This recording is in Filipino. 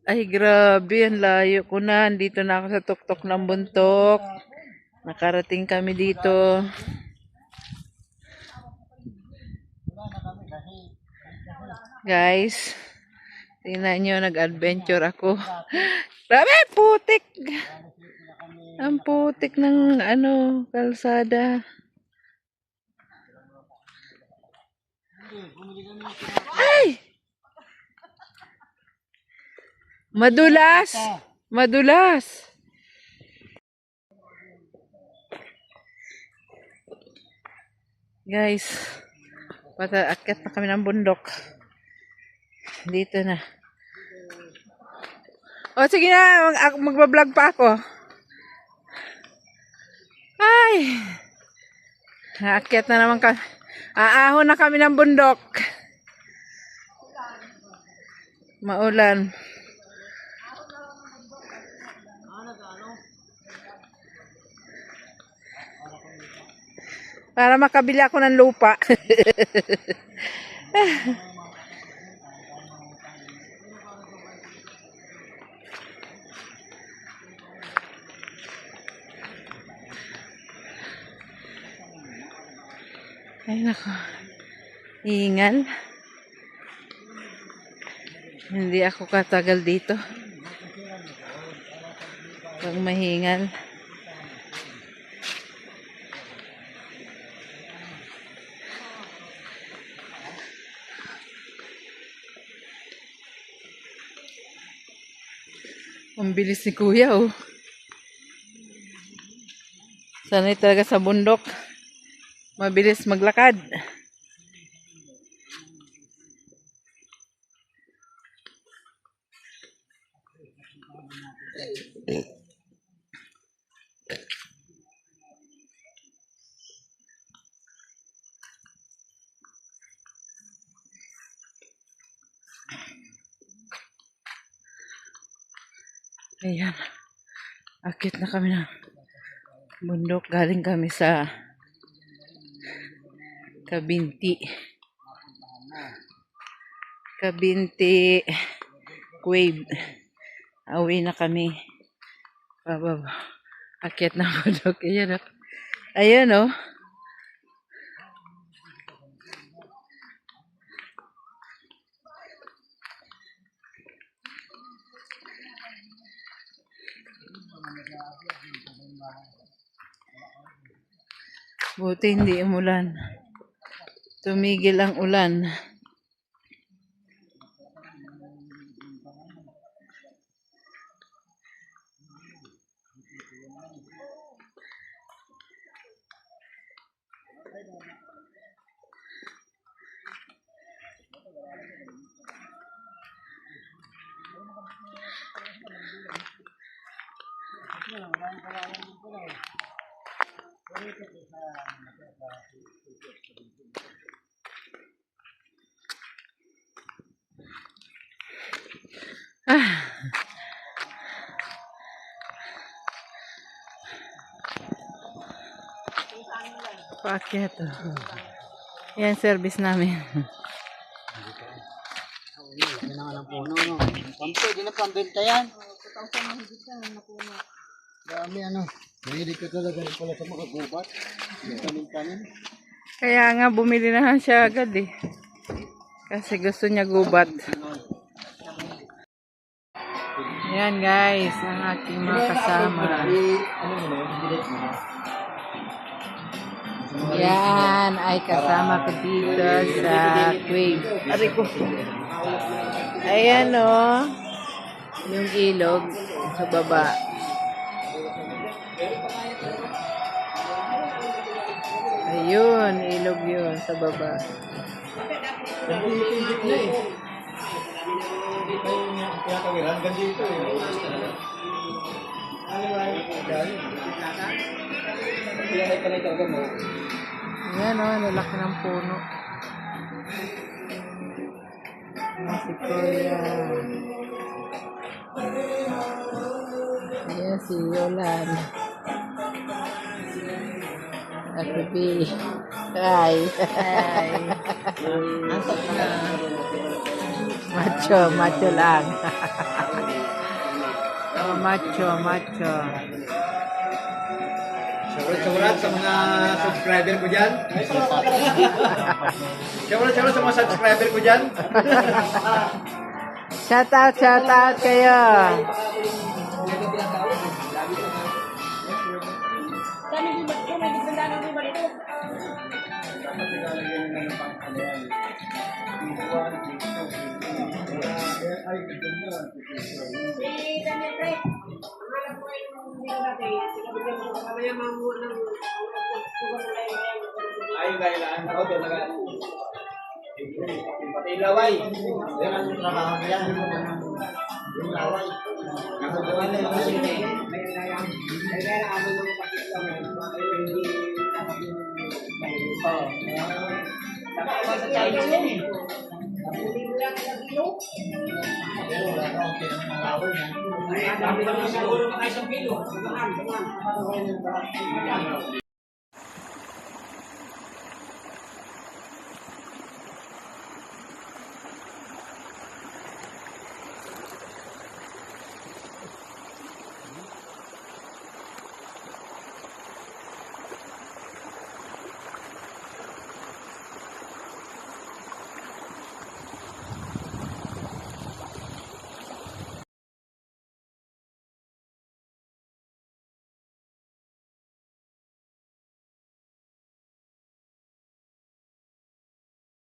Ay, grabe. Ang layo ko na. Andito na ako sa tuktok ng bundok. Nakarating kami dito. Guys, tingnan nyo, nag-adventure ako. Grabe, putik! Ang putik ng kalsada. Ay! Madulas! Madulas! Guys, pataakyat na kami ng bundok. Dito na. O, sige na. Magbablog pa ako. Ay! Aakyat na naman kami. Aahon na kami ng bundok. Maulan. Para makabili ako ng lupa. Ay nako. Ingal. Hindi ako katagal dito. Pag mahingal. Ang bilis ni Kuya, oh. Sanay talaga sa bundok. Mabilis maglakad. Ayan. Akit na kami ng bundok. Galing kami sa Kabinti. Kabinti Wave. Awi na kami. Bababa. Akit na bundok. Ayan, oh. Ayan, oh. Buti hindi umulan. Tumigil ang ulan. Paakyat. Yan service namin. Laki naman ang puno, no? Pwede na pambenta yan. 2,000 na higit yan na puno. Dami ano. Mahilig ka talaga pala sa mga gubat. Tanim-tanim. Kaya nga bumili na siya agad eh. Kasi gusto niya gubat. Ayan guys, ang aking mga kasama. Yan ay kasama ko dito sa Wave. Ari ko. Ayan o. Yung ilog sa baba. Ayun, ilog yun sa baba. Ayan o, nalaki ng puno. Si Kuya. Ayan si Yolan. Ate B. Hi. Hi. Macho lang. Oh, macho. Shoutout sa mga subscriber ko dyan. Shoutout sa mga subscriber ko dyan. Shout out kayo. Ay, kailangan ako. Pati laway. Yan ang trabaho niya. Yung laway. Nakukuha na yung machine eh. Pero wala ka ang pinamalawan niya. Siguro pa kayo sa kilo.